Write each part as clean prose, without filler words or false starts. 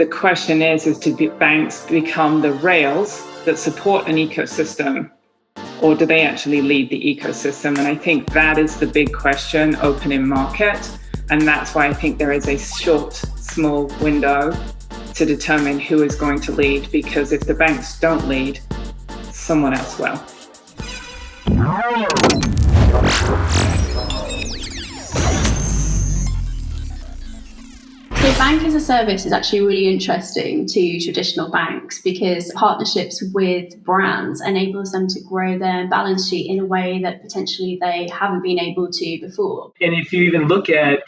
The question is do banks become the rails that support an ecosystem, or do they actually lead the ecosystem? And I think that is the big question, open in market. And that's why I think there is a short, small window to determine who is going to lead, because if the banks don't lead, someone else will. So bank as a service is actually really interesting to traditional banks because partnerships with brands enables them to grow their balance sheet in a way that potentially they haven't been able to before. And if you even look at,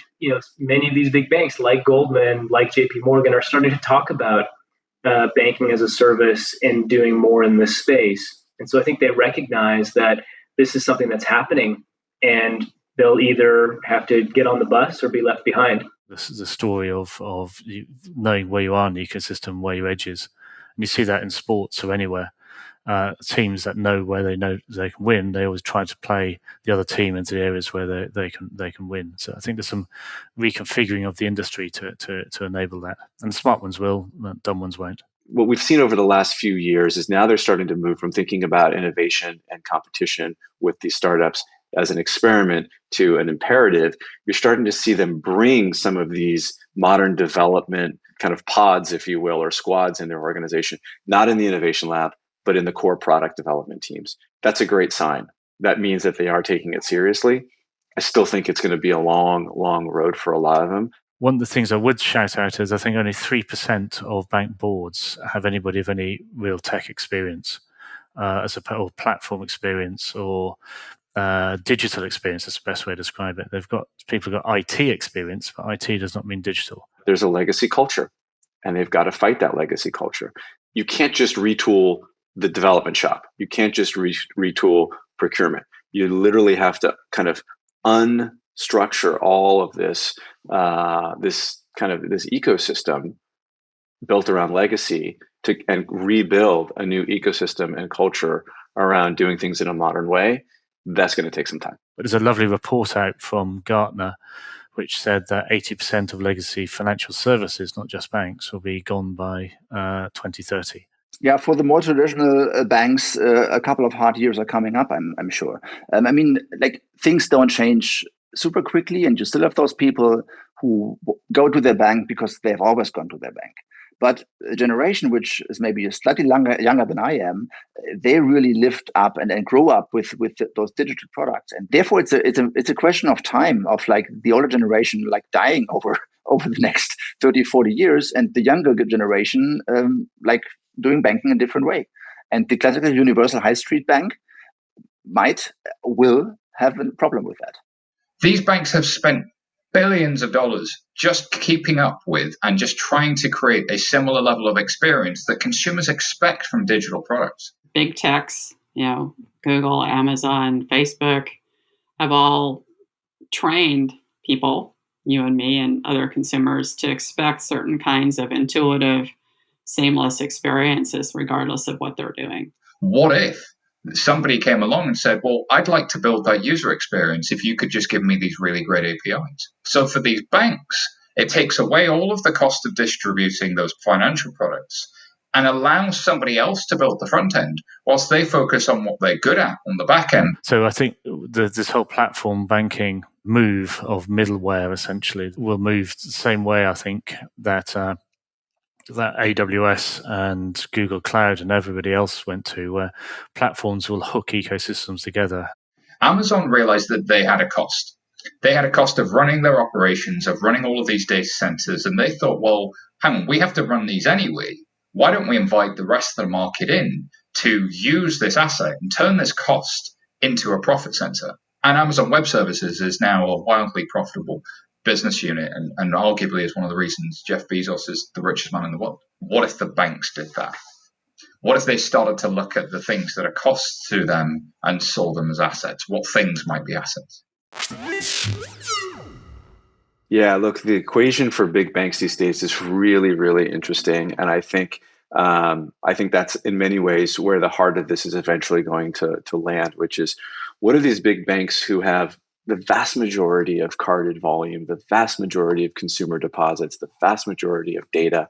many of these big banks like Goldman, like JP Morgan are starting to talk about banking as a service and doing more in this space. And so I think they recognize that this is something that's happening and they'll either have to get on the bus or be left behind. This is a story of knowing where you are in the ecosystem, where your edge is. And you see that in sports or anywhere. Teams that know where they know they can win, they always try to play the other team into the areas where they can win. So I think there's some reconfiguring of the industry to enable that. And smart ones will, dumb ones won't. What we've seen over the last few years is now they're starting to move from thinking about innovation and competition with these startups as an experiment to an imperative. You're starting to see them bring some of these modern development kind of pods, if you will, or squads in their organization, not in the innovation lab, but in the core product development teams. That's a great sign. That means that they are taking it seriously. I still think it's going to be a long, long road for a lot of them. One of the things I would shout out is I think only 3% of bank boards have anybody of any real tech experience, or platform experience, or digital experience. That's the best way to describe it. People have got IT experience, but IT does not mean digital. There's a legacy culture, and they've got to fight that legacy culture. You can't just retool the development shop. You can't just retool procurement. You literally have to kind of unstructure all of this this ecosystem built around legacy and rebuild a new ecosystem and culture around doing things in a modern way. That's going to take some time. But there's a lovely report out from Gartner which said that 80% of legacy financial services, not just banks, will be gone by 2030. Yeah, for the more traditional banks, a couple of hard years are coming up, I'm sure. Things don't change super quickly, and you still have those people who go to their bank because they've always gone to their bank. But a generation which is maybe slightly younger than I am, they really lived up and grew up with those digital products, and therefore it's a question of time of like the older generation dying over the next 30, 40 years, and the younger generation doing banking a different way. And the classical universal high street bank will have a problem with that. These banks have spent billions of dollars just keeping up with and just trying to create a similar level of experience that consumers expect from digital products. Big techs, Google, Amazon, Facebook, have all trained people, you and me and other consumers, to expect certain kinds of intuitive, seamless experiences regardless of what they're doing. What if somebody came along and said, well, I'd like to build that user experience if you could just give me these really great APIs? So for these banks, it takes away all of the cost of distributing those financial products and allows somebody else to build the front end whilst they focus on what they're good at on the back end. So I think this whole platform banking move of middleware essentially will move the same way, I think, that AWS and Google Cloud and everybody else went to, where platforms will hook ecosystems together. Amazon realized that they had a cost. They had a cost of running their operations, of running all of these data centers, and they thought, well, hang on, we have to run these anyway. Why don't we invite the rest of the market in to use this asset and turn this cost into a profit center? And Amazon Web Services is now a wildly profitable business unit, and arguably is one of the reasons Jeff Bezos is the richest man in the world. What if the banks did that? What if they started to look at the things that are costs to them and saw them as assets? What things might be assets? Yeah, look, the equation for big banks these days is really, really interesting, and I think that's in many ways where the heart of this is eventually going to land, which is, what are these big banks who have the vast majority of carded volume, the vast majority of consumer deposits, the vast majority of data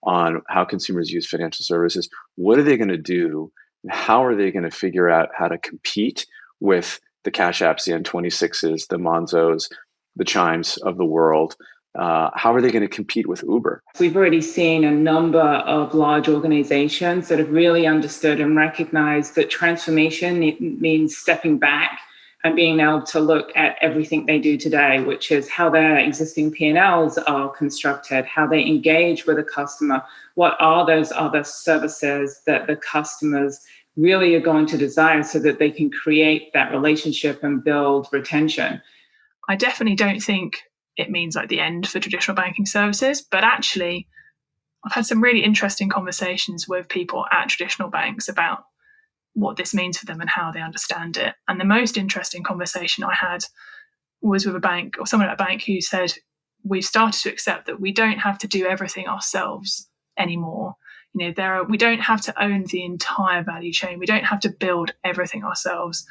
on how consumers use financial services, what are they going to do? How are they going to figure out how to compete with the Cash Apps, the N26s, the Monzos, the Chimes of the world? How are they going to compete with Uber? We've already seen a number of large organizations that have really understood and recognized that transformation means stepping back and being able to look at everything they do today, which is how their existing P&Ls are constructed, how they engage with a customer, what are those other services that the customers really are going to desire so that they can create that relationship and build retention. I definitely don't think it means like the end for traditional banking services, but actually I've had some really interesting conversations with people at traditional banks about what this means for them and how they understand it. And the most interesting conversation I had was with a bank or someone at a bank who said, we've started to accept that we don't have to do everything ourselves anymore. You know, we don't have to own the entire value chain. We don't have to build everything ourselves.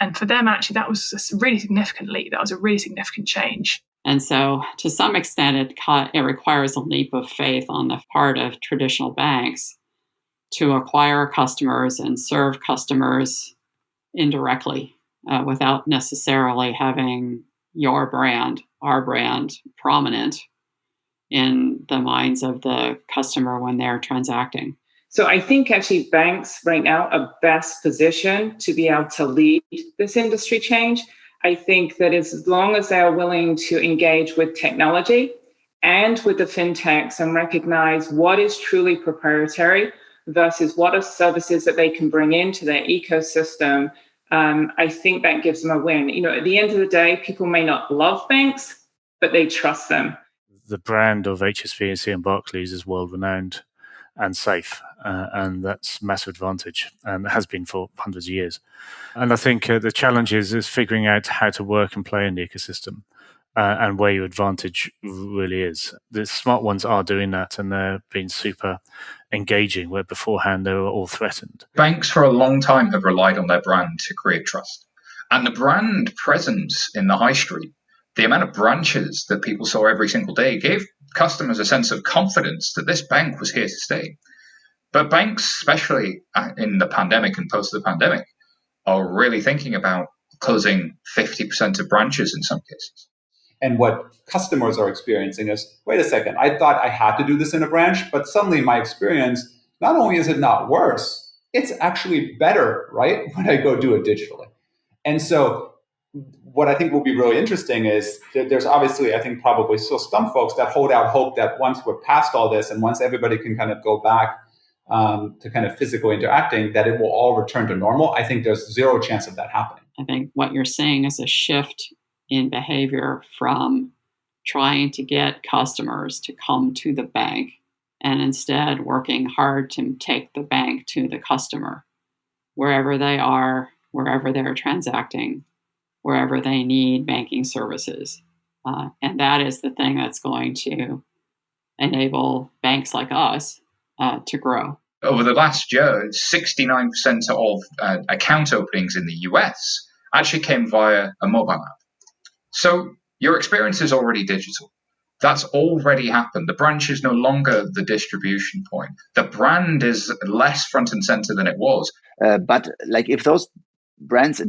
And for them, actually, that was a really significant leap. That was a really significant change. And so to some extent, it requires a leap of faith on the part of traditional banks to acquire customers and serve customers indirectly without necessarily having your brand, our brand, prominent in the minds of the customer when they're transacting. So I think actually banks right now are best positioned to be able to lead this industry change. I think that as long as they are willing to engage with technology and with the fintechs and recognize what is truly proprietary versus what are services that they can bring into their ecosystem, I think that gives them a win. You know, at the end of the day, people may not love banks, but they trust them. The brand of HSBC and Barclays is world renowned and safe, and that's massive advantage, and it has been for hundreds of years. And I think the challenge is figuring out how to work and play in the ecosystem and where your advantage really is. The smart ones are doing that, and they're being super engaging, where beforehand they were all threatened. Banks for a long time have relied on their brand to create trust. And the brand presence in the high street, the amount of branches that people saw every single day, gave customers a sense of confidence that this bank was here to stay. But banks, especially in the pandemic and post the pandemic, are really thinking about closing 50% of branches in some cases. And what customers are experiencing is, wait a second, I thought I had to do this in a branch, but suddenly my experience, not only is it not worse, it's actually better, right, when I go do it digitally. And so what I think will be really interesting is that there's obviously, I think, probably still some folks that hold out hope that once we're past all this and once everybody can kind of go back to kind of physical interacting, that it will all return to normal. I think there's zero chance of that happening. I think what you're seeing is a shift in behavior from trying to get customers to come to the bank and instead working hard to take the bank to the customer, wherever they are, wherever they're transacting, wherever they need banking services. And that is the thing that's going to enable banks like us to grow. Over the last year, 69% of account openings in the US actually came via a mobile app. So your experience is already digital. That's already happened. The branch is no longer the distribution point. The brand is less front and center than it was. But like if those brands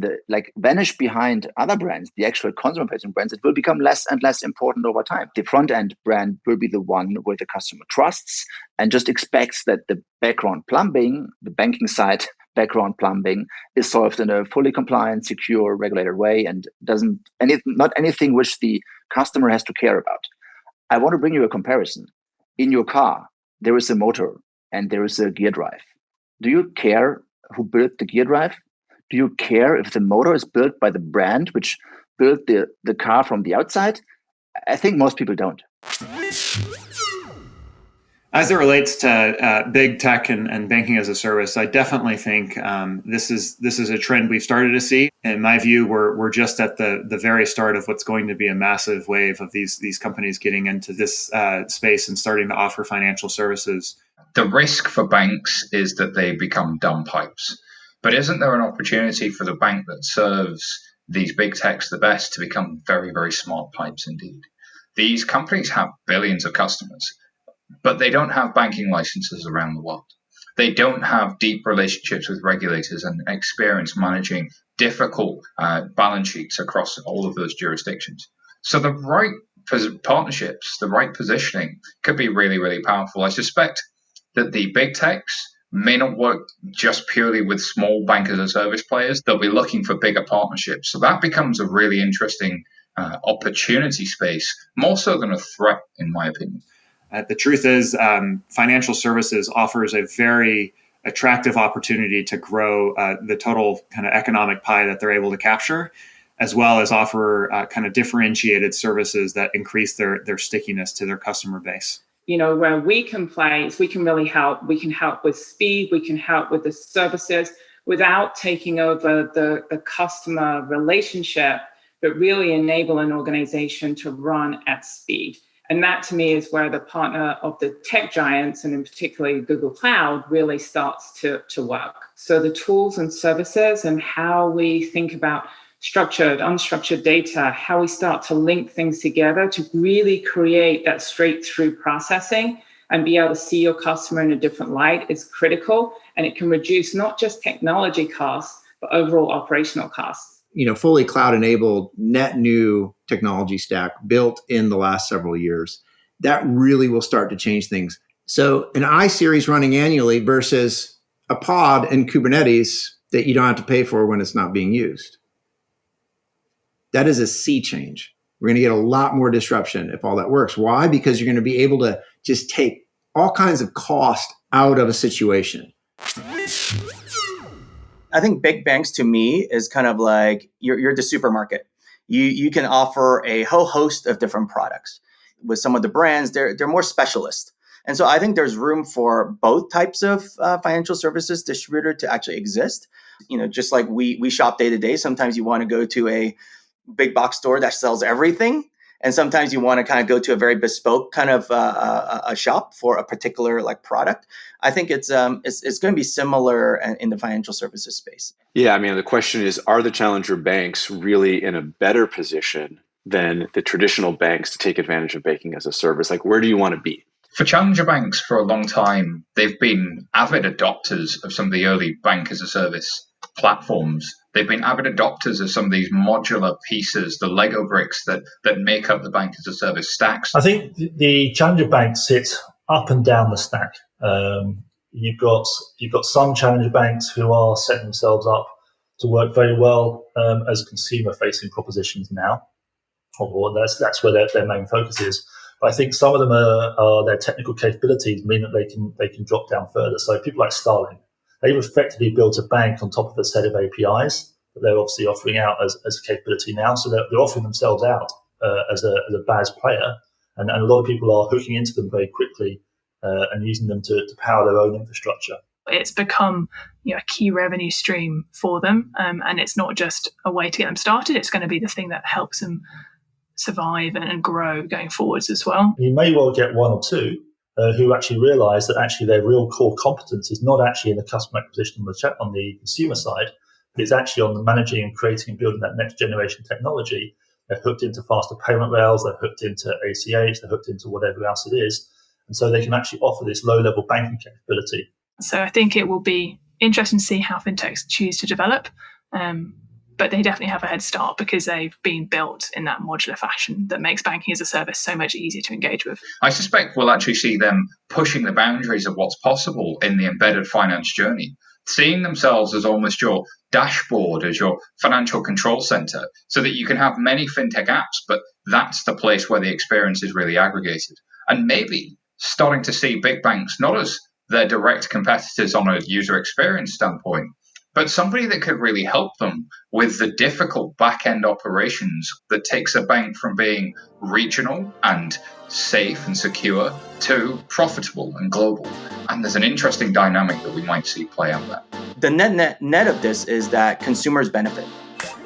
vanish behind other brands, the actual consumer-facing brands, it will become less and less important over time. The front-end brand will be the one where the customer trusts and just expects that the background plumbing, the banking side background plumbing, is solved in a fully compliant, secure, regulated way and not anything which the customer has to care about. I want to bring you a comparison. In your car, there is a motor and there is a gear drive. Do you care who built the gear drive? Do you care if the motor is built by the brand which built the car from the outside? I think most people don't. As it relates to big tech and banking as a service, I definitely think this is a trend we've started to see. In my view, we're just at the very start of what's going to be a massive wave of these companies getting into this space and starting to offer financial services. The risk for banks is that they become dumb pipes. But isn't there an opportunity for the bank that serves these big techs the best to become very, very smart pipes indeed. These companies have billions of customers, but they don't have banking licenses around the world. They don't have deep relationships with regulators and experience managing difficult balance sheets across all of those jurisdictions. So the right partnerships, the right positioning could be really, really powerful. I suspect that the big techs may not work just purely with small bank as a service players. They'll be looking for bigger partnerships. So that becomes a really interesting opportunity space, more so than a threat, in my opinion. The truth is, financial services offers a very attractive opportunity to grow the total kind of economic pie that they're able to capture, as well as offer kind of differentiated services that increase their stickiness to their customer base. Where we can play is we can really help. We can help with speed. We can help with the services without taking over the customer relationship, but really enable an organization to run at speed. And that, to me, is where the partner of the tech giants, and in particular Google Cloud, really starts to work. So the tools and services and how we think about structured, unstructured data, how we start to link things together to really create that straight-through processing and be able to see your customer in a different light is critical. And it can reduce not just technology costs, but overall operational costs. Fully cloud-enabled, net new technology stack built in the last several years. That really will start to change things. So an iSeries running annually versus a pod in Kubernetes that you don't have to pay for when it's not being used. That is a sea change. We're going to get a lot more disruption if all that works. Why? Because you're going to be able to just take all kinds of cost out of a situation. I think big banks to me is kind of like you're the supermarket. You can offer a whole host of different products. With some of the brands, they're more specialist. And so I think there's room for both types of financial services distributor to actually exist. Just like we shop day to day, sometimes you want to go to a big box store that sells everything. And sometimes you want to kind of go to a very bespoke kind of a shop for a particular product. I think it's going to be similar in the financial services space. Yeah, the question is, are the challenger banks really in a better position than the traditional banks to take advantage of banking as a service? Where do you want to be? For challenger banks, for a long time, they've been avid adopters of some of the early bank as a service platforms. They've been avid adopters of some of these modular pieces, the Lego bricks that make up the bank as a service stacks. I think the challenger banks sit up and down the stack. You've got some challenger banks who are setting themselves up to work very well as consumer-facing propositions now. Or that's where their main focus is. But I think some of them are their technical capabilities mean that they can drop down further. So people like Starling, they've effectively built a bank on top of a set of APIs that they're obviously offering out as a capability now. So they're offering themselves out as a BaaS player, and a lot of people are hooking into them very quickly and using them to power their own infrastructure. It's become a key revenue stream for them, and it's not just a way to get them started. It's going to be the thing that helps them survive and grow going forwards as well. You may well get one or two who actually realise that actually their real core competence is not actually in the customer acquisition on the consumer side, but it's actually on the managing and creating and building that next generation technology. They're hooked into faster payment rails, they're hooked into ACH, they're hooked into whatever else it is. And so they can actually offer this low-level banking capability. So I think it will be interesting to see how fintechs choose to develop. But they definitely have a head start because they've been built in that modular fashion that makes banking as a service so much easier to engage with. I suspect we'll actually see them pushing the boundaries of what's possible in the embedded finance journey, seeing themselves as almost your dashboard, as your financial control center, so that you can have many fintech apps, but that's the place where the experience is really aggregated. And maybe starting to see big banks not as their direct competitors on a user experience standpoint, but somebody that could really help them with the difficult back-end operations that takes a bank from being regional and safe and secure to profitable and global. And there's an interesting dynamic that we might see play out there. The net of this is that consumers benefit.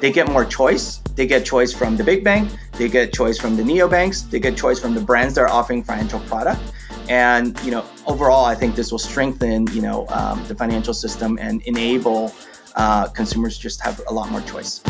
They get more choice. They get choice from the big bank. They get choice from the neobanks. They get choice from the brands that are offering financial product. And, overall, I think this will strengthen, the financial system and enable consumers just have a lot more choice.